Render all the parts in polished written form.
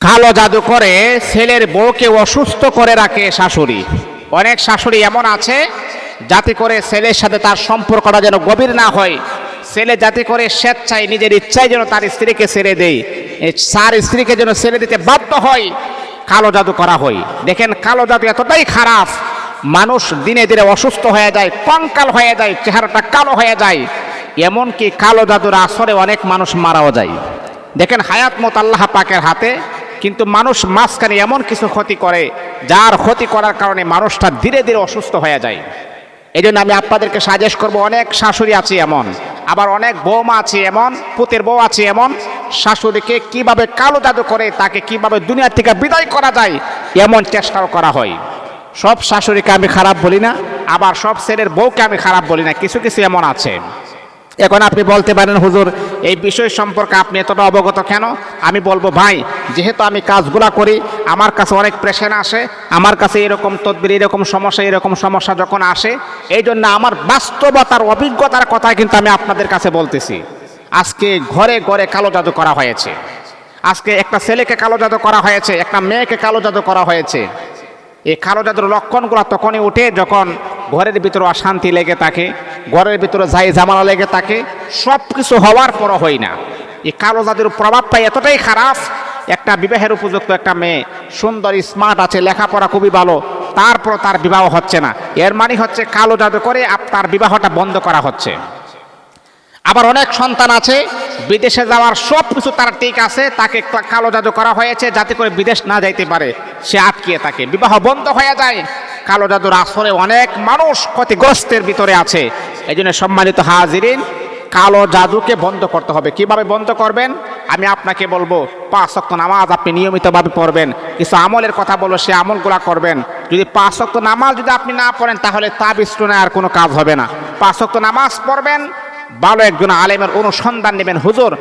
কালো জাদু করে ছেলের বউকে অসুস্থ করে রাখে শাশুড়ি। অনেক শাশুড়ি এমন আছে যাতে করে ছেলের সাথে তার সম্পর্কটা যেন গভীর না হয়, ছেলে যাতে করে স্বেচ্ছায় নিজের ইচ্ছায় যেন তার স্ত্রীকে ছেড়ে দেয়, তার স্ত্রীকে যেন ছেড়ে দিতে বাধ্য হয়, কালো জাদু করা হয়। দেখেন, কালো জাদু এতটাই খারাপ, মানুষ দিনে দিনে অসুস্থ হয়ে যায়, কঙ্কাল হয়ে যায়, চেহারাটা কালো হয়ে যায়। এমনকি কালো জাদুর আসরে অনেক মানুষ মারাও যায়। দেখেন, হায়াত মত আল্লাহ পাকের হাতে, কিন্তু মানুষ মাঝখানে এমন কিছু ক্ষতি করে, যার ক্ষতি করার কারণে মানুষটা ধীরে ধীরে অসুস্থ হয়ে যায়। এই জন্য আমি আপনাদেরকে সাজেস্ট করব, অনেক শাশুড়ি আছে এমন, আবার অনেক বৌমা আছে এমন, পুতের বউ আছে এমন, শাশুড়িকে কিভাবে কালো জাদু করে তাকে কিভাবে দুনিয়া থেকে বিদায় করা যায় এমন চেষ্টাও করা হয়। সব শাশুড়িকে আমি খারাপ বলি না, আবার সব ছেলের বউকে আমি খারাপ বলি না, কিছু কিছু এমন আছে। এখন আপনি বলতে পারেন, হুজুর এই বিষয় সম্পর্কে আপনি এতটা অবগত কেন? আমি বলবো, ভাই, যেহেতু আমি কাজগুলা করি, আমার কাছে অনেক পেশেন্ট আসে, আমার কাছে এরকম তদবির, এরকম সমস্যা যখন আসে, এই জন্য আমার বাস্তবতার অভিজ্ঞতার কথা কিন্তু আমি আপনাদের কাছে বলতেছি। আজকে ঘরে ঘরে কালো জাদু করা হয়েছে, আজকে একটা ছেলেকে কালো জাদু করা হয়েছে, একটা মেয়েকে কালো জাদু করা হয়েছে। এই কালো জাদুর লক্ষণগুলো তখনই উঠে যখন ঘরের ভিতরে অশান্তি লেগে থাকে, ঘরের ভিতরে যাই ঝামেলা লেগে থাকে, সব কিছু হওয়ার পরও হয় না। এই কালো জাদুর প্রভাবটা এতটাই খারাপ, একটা বিবাহের উপযুক্ত একটা মেয়ে, সুন্দর স্মার্ট আছে, লেখাপড়া খুবই ভালো, তারপর তার বিবাহ হচ্ছে না, এর মানে হচ্ছে কালো জাদু করে তার বিবাহটা বন্ধ করা হচ্ছে। আবার অনেক সন্তান আছে, বিদেশে যাওয়ার সব কিছু তার ঠিক আছে, তাকে কালো জাদু করা হয়েছে যাতে করে বিদেশ না যাইতে পারে, সে আটকিয়ে থাকে, বিবাহ বন্ধ হয়ে যায়। কালো জাদুর আসরে অনেক মানুষ ক্ষতিগ্রস্তের ভিতরে আছে। এই জন্য সম্মানিত হাজিরিন, কালো জাদুকে বন্ধ করতে হবে। কিভাবে বন্ধ করবেন আমি আপনাকে বলবো, 5 ওয়াক্ত নামাজ আপনি নিয়মিতভাবে পড়বেন, কিছু আমলের কথা বলবো, সে আমলগুলা করবেন। যদি 5 ওয়াক্ত নামাজ যদি আপনি না পড়েন, তাহলে তাবিজ টুনায় আর কোনো কাজ হবে না। 5 ওয়াক্ত নামাজ পড়বেন, ভালো একজন আলেমের অনুসন্ধান নেবেন, হুজুর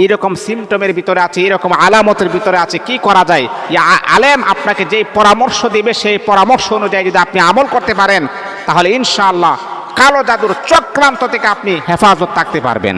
এইরকম সিমটমের ভিতরে আছে, এইরকম আলামতের ভিতরে আছে, কি করা যায়? আলেম আপনাকে যেই পরামর্শ দিবে, সেই পরামর্শ অনুযায়ী যদি আপনি আমল করতে পারেন, তাহলে ইনশাআল্লাহ কালো জাদুর চক্রান্ত থেকে আপনি হেফাজত থাকতে পারবেন।